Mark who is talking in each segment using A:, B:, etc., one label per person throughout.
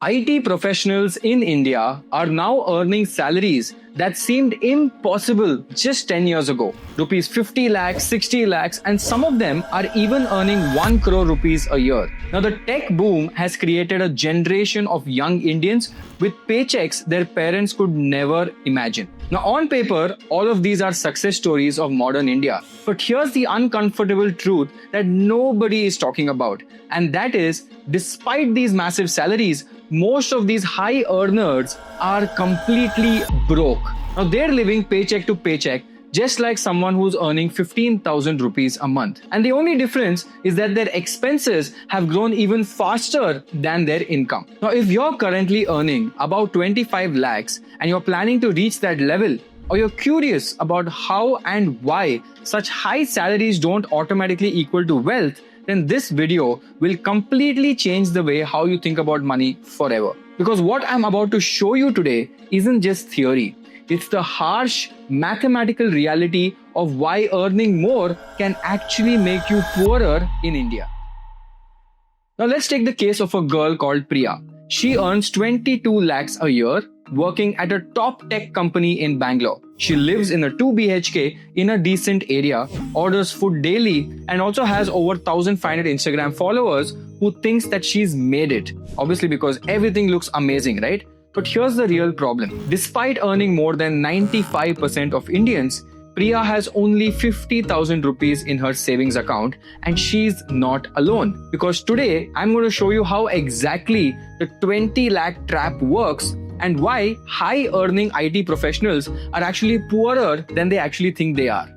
A: IT professionals in India are now earning salaries that seemed impossible just 10 years ago. Rupees 50 lakhs, 60 lakhs, and some of them are even earning 1 crore rupees a year. Now, the tech boom has created a generation of young Indians with paychecks their parents could never imagine. Now, on paper, all of these are success stories of modern India. But here's the uncomfortable truth that nobody is talking about. And that is, despite these massive salaries, most of these high earners are completely broke. Now, they're living paycheck to paycheck, just like someone who's earning 15,000 rupees a month. And the only difference is that their expenses have grown even faster than their income. Now, if you're currently earning about 25 lakhs and you're planning to reach that level, or you're curious about how and why such high salaries don't automatically equal to wealth, then this video will completely change the way how you think about money forever. Because what I'm about to show you today isn't just theory. It's the harsh mathematical reality of why earning more can actually make you poorer in India. Now let's take the case of a girl called Priya. She earns 22 lakhs a year working at a top tech company in Bangalore. She lives in a 2 BHK in a decent area, orders food daily, and also has over 1,500 Instagram followers who thinks that she's made it. Obviously because everything looks amazing, right? But here's the real problem. Despite earning more than 95% of Indians, Priya has only 50,000 rupees in her savings account, and she's not alone. Because today, I'm going to show you how exactly the 20 lakh trap works and why high-earning IT professionals are actually poorer than they actually think they are.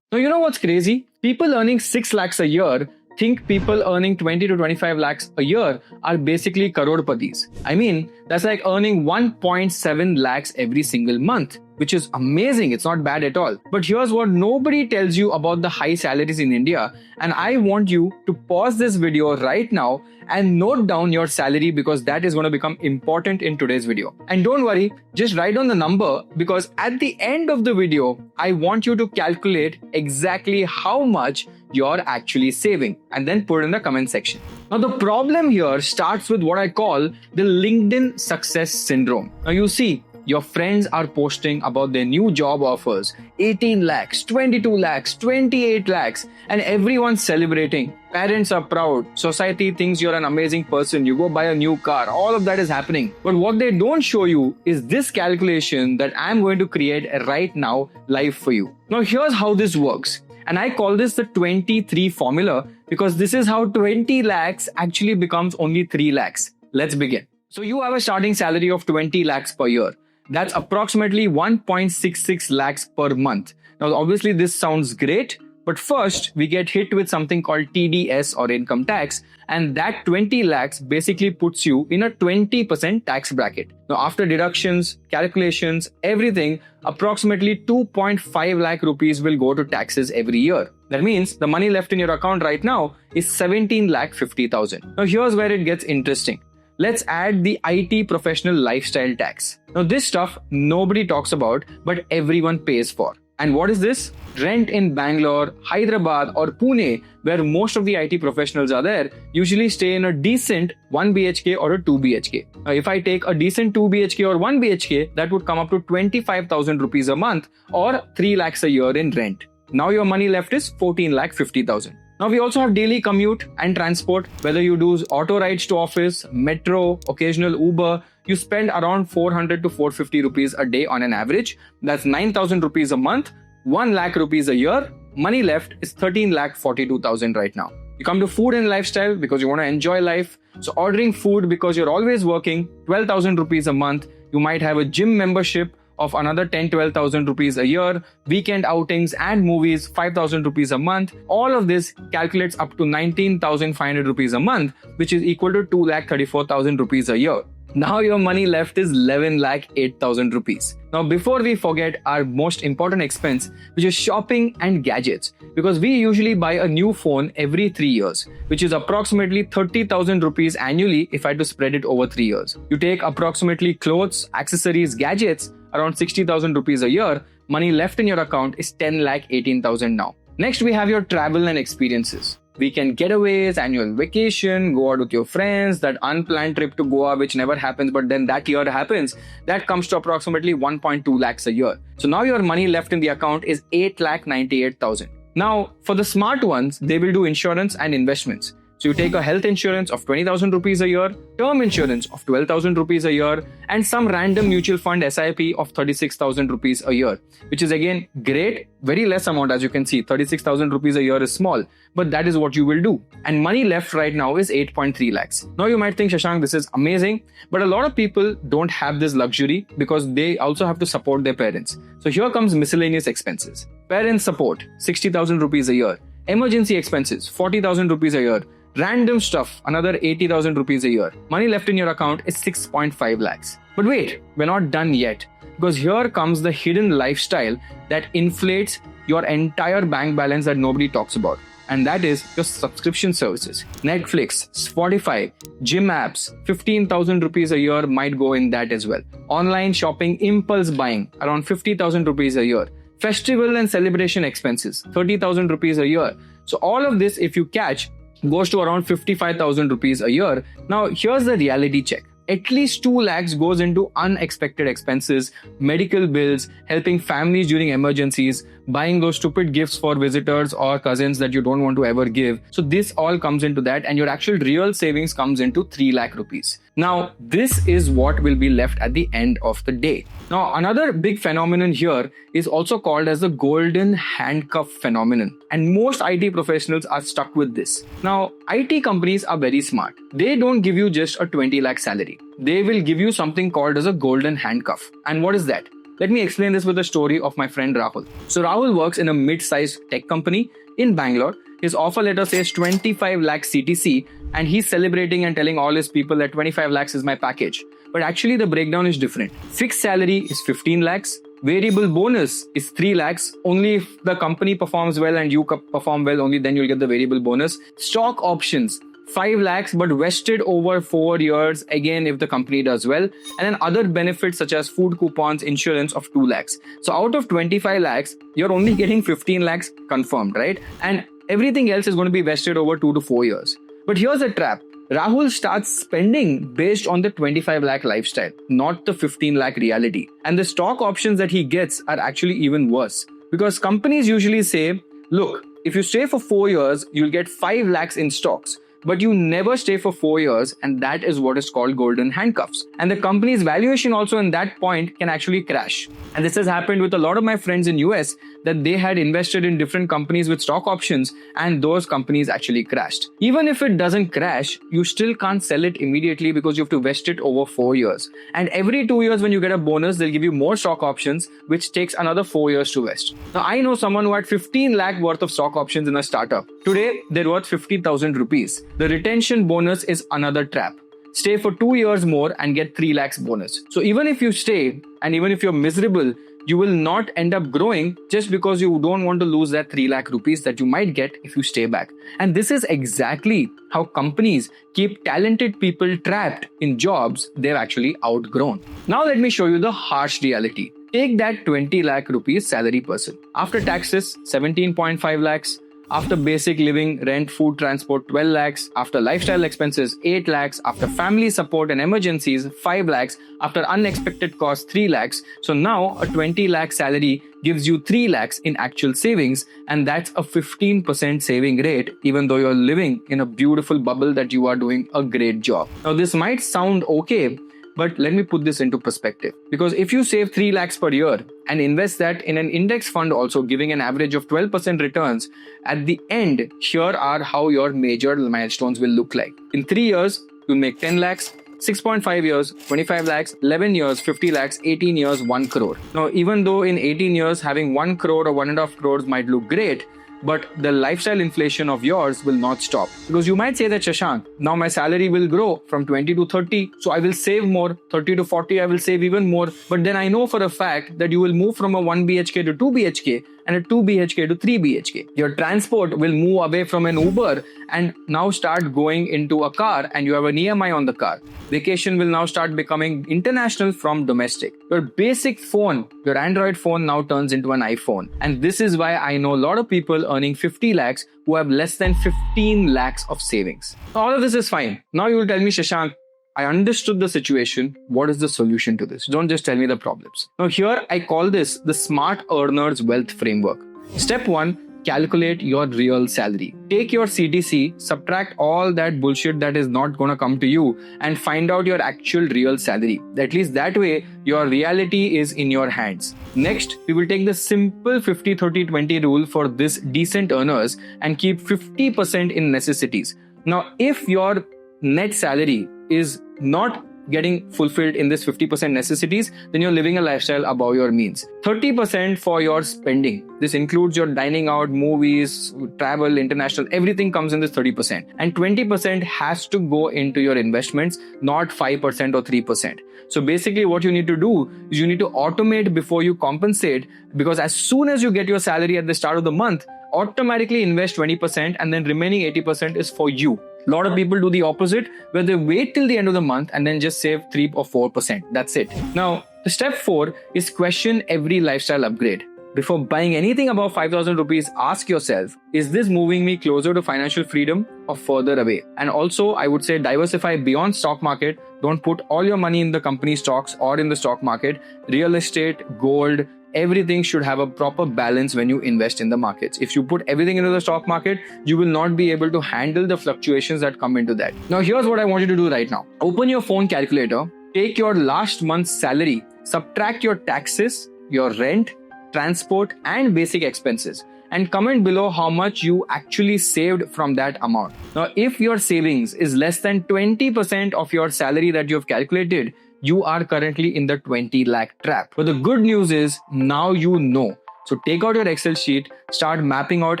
A: Now, you know what's crazy? People earning 6 lakhs a year think people earning 20 to 25 lakhs a year are basically crorepati's. I mean, that's like earning 1.7 lakhs every single month, which is amazing. It's not bad at all. But here's what nobody tells you about the high salaries in India. And I want you to pause this video right now and note down your salary because that is going to become important in today's video. And don't worry, just write down the number because at the end of the video, I want you to calculate exactly how much you're actually saving and then put it in the comment section. Now, the problem here starts with what I call the LinkedIn success syndrome. Now, you see, your friends are posting about their new job offers, 18 lakhs, 22 lakhs, 28 lakhs, and everyone's celebrating. Parents are proud. Society thinks you're an amazing person. You go buy a new car. All of that is happening. But what they don't show you is this calculation that I'm going to create right now live for you. Now, here's how this works. And I call this the 23 formula because this is how 20 lakhs actually becomes only 3 lakhs. Let's begin. So you have a starting salary of 20 lakhs per year. That's approximately 1.66 lakhs per month. Now, obviously, this sounds great, but first we get hit with something called TDS or income tax, and that 20 lakhs basically puts you in a 20% tax bracket. Now, after deductions, calculations, everything, approximately 2.5 lakh rupees will go to taxes every year. That means the money left in your account right now is 17 lakh 50,000. Now, here's where it gets interesting. Let's add the IT professional lifestyle tax. Now, this stuff nobody talks about, but everyone pays for. And what is this? Rent in Bangalore, Hyderabad, or Pune, where most of the IT professionals are there, usually stay in a decent 1 BHK or a 2 BHK. Now, if I take a decent 2 BHK or 1 BHK, that would come up to 25,000 rupees a month or 3 lakhs a year in rent. Now your money left is 14 lakh 50,000. Now we also have daily commute and transport. Whether you do auto rides to office, metro, occasional Uber, you spend around 400 to 450 rupees a day on an average. That's 9,000 rupees a month, 1 lakh rupees a year. Money left is 13 lakh 42,000 right now. You come to food and lifestyle because you want to enjoy life. So ordering food because you're always working, 12,000 rupees a month. You might have a gym membership of another 10-12,000 rupees a year, weekend outings and movies, 5,000 rupees a month. All of this calculates up to 19,500 rupees a month, which is equal to 2,34,000 rupees a year. Now your money left is 11,08,000 rupees. Now, before we forget our most important expense, which is shopping and gadgets, because we usually buy a new phone every 3 years, which is approximately 30,000 rupees annually if I had to spread it over 3 years. You take approximately clothes, accessories, gadgets, around 60,000 rupees a year, money left in your account is 10,18,000 now. Next, we have your travel and experiences. weekend getaways, annual vacation, go out with your friends, that unplanned trip to Goa which never happens but then that year happens, that comes to approximately 1.2 lakhs a year. So now your money left in the account is 8,98,000. Now for the smart ones, they will do insurance and investments. So you take a health insurance of 20,000 rupees a year, term insurance of 12,000 rupees a year, and some random mutual fund SIP of 36,000 rupees a year, which is again great, very less amount as you can see. 36,000 rupees a year is small, but that is what you will do. And money left right now is 8.3 lakhs. Now you might think, Shashank, this is amazing, but a lot of people don't have this luxury because they also have to support their parents. So here comes miscellaneous expenses. Parents support, 60,000 rupees a year. Emergency expenses, 40,000 rupees a year. Random stuff, another 80,000 rupees a year. Money left in your account is 6.5 lakhs. But wait, we're not done yet. Because here comes the hidden lifestyle that inflates your entire bank balance that nobody talks about. And that is your subscription services. Netflix, Spotify, gym apps, 15,000 rupees a year might go in that as well. Online shopping, impulse buying, around 50,000 rupees a year. Festival and celebration expenses, 30,000 rupees a year. So all of this, if you catch, goes to around 55,000 rupees a year. Now, here's the reality check. At least 2 lakhs goes into unexpected expenses, medical bills, helping families during emergencies, buying those stupid gifts for visitors or cousins that you don't want to ever give. So this all comes into that and your actual real savings comes into 3 lakh rupees. Now, this is what will be left at the end of the day. Now, another big phenomenon here is also called as the golden handcuff phenomenon. And most IT professionals are stuck with this. Now, IT companies are very smart. They don't give you just a 20 lakh salary. They will give you something called as a golden handcuff. And what is that? Let me explain this with a story of my friend Rahul. So Rahul works in a mid-sized tech company in Bangalore. His offer letter says 25 lakh CTC and he's celebrating and telling all his people that 25 lakhs is my package. But actually the breakdown is different. Fixed salary is 15 lakhs. Variable bonus is 3 lakhs. Only if the company performs well and you perform well, only then you'll get the variable bonus. Stock options, 5 lakhs but vested over 4 years, again if the company does well, and then other benefits such as food coupons, insurance of 2 lakhs. So out of 25 lakhs, you're only getting 15 lakhs confirmed, right? And everything else is going to be vested over 2 to 4 years. But here's a trap. Rahul starts spending based on the 25 lakh lifestyle, not the 15 lakh reality. And the stock options that he gets are actually even worse. Because companies usually say, look, if you stay for 4 years, you'll get 5 lakhs in stocks. But you never stay for 4 years, and that is what is called golden handcuffs. And the company's valuation also in that point can actually crash. And this has happened with a lot of my friends in US, that they had invested in different companies with stock options and those companies actually crashed. Even if it doesn't crash, you still can't sell it immediately because you have to vest it over 4 years. And every 2 years when you get a bonus, they'll give you more stock options, which takes another 4 years to vest. Now, I know someone who had 15 lakh worth of stock options in a startup. Today, they're worth 50,000 rupees. The retention bonus is another trap. Stay for 2 years more and get 3 lakhs bonus. So even if you stay and even if you're miserable, you will not end up growing just because you don't want to lose that 3 lakh rupees that you might get if you stay back. And this is exactly how companies keep talented people trapped in jobs they've actually outgrown. Now let me show you the harsh reality. Take that 20 lakh rupees salary person. After taxes, 17.5 lakhs. After basic living, rent, food, transport, 12 lakhs. After lifestyle expenses, 8 lakhs. After family support and emergencies, 5 lakhs. After unexpected costs, 3 lakhs. So now a 20 lakh salary gives you 3 lakhs in actual savings. And that's a 15% saving rate, even though you're living in a beautiful bubble that you are doing a great job. Now this might sound okay, but let me put this into perspective. Because if you save 3 lakhs per year and invest that in an index fund also giving an average of 12% returns, at the end, here are how your major milestones will look like. In 3 years, you'll make 10 lakhs, 6.5 years, 25 lakhs, 11 years, 50 lakhs, 18 years, 1 crore. Now, even though in 18 years, having 1 crore or 1.5 crores might look great, but the lifestyle inflation of yours will not stop. Because you might say that, Shashank, now my salary will grow from 20 to 30, so I will save more. 30 to 40, I will save even more. But then I know for a fact that you will move from a 1 BHK to 2 BHK, and a 2 BHK to 3 BHK. Your transport will move away from an Uber and now start going into a car, and you have an EMI on the car. Vacation will now start becoming international from domestic. Your basic phone, your Android phone now turns into an iPhone. And this is why I know a lot of people earning 50 lakhs who have less than 15 lakhs of savings. All of this is fine. Now you will tell me, Shashank, I understood the situation. What is the solution to this? Don't just tell me the problems. Now here I call this the Smart Earners Wealth Framework. Step 1, calculate your real salary. Take your CTC, subtract all that bullshit that is not going to come to you, and find out your actual real salary. At least that way, your reality is in your hands. Next, we will take the simple 50-30-20 rule for this decent earners and keep 50% in necessities. Now, if your net salary is not getting fulfilled in this 50% necessities, then you're living a lifestyle above your means. 30% for your spending. This includes your dining out, movies, travel, international, everything comes in this 30%. And 20% has to go into your investments, not 5% or 3%. So basically what you need to do is you need to automate before you compensate, because as soon as you get your salary at the start of the month, automatically invest 20% and then remaining 80% is for you. A lot of people do the opposite, where they wait till the end of the month and then just save 3 or 4%. That's it. Now, the step 4 is question every lifestyle upgrade. Before buying anything above 5,000 rupees, ask yourself, is this moving me closer to financial freedom or further away? And also, I would say diversify beyond stock market. Don't put all your money in the company stocks or in the stock market. Real estate, gold, everything should have a proper balance when you invest in the markets. If you put everything into the stock market, you will not be able to handle the fluctuations that come into that. Now, here's what I want you to do right now. Open your phone calculator, take your last month's salary, subtract your taxes, your rent, transport, and basic expenses, and comment below how much you actually saved from that amount. Now, if your savings is less than 20% of your salary that you have calculated, you are currently in the 20 lakh trap. But the good news is now you know. So take out your Excel sheet, start mapping out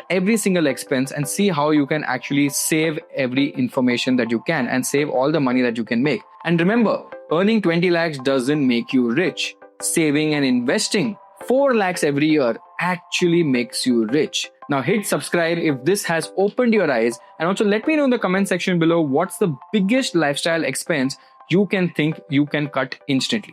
A: every single expense and see how you can actually save every information that you can and save all the money that you can make. And remember, earning 20 lakhs doesn't make you rich. Saving and investing 4 lakhs every year actually makes you rich. Now hit subscribe if this has opened your eyes, and also let me know in the comment section below what's the biggest lifestyle expense you can think you can cut instantly.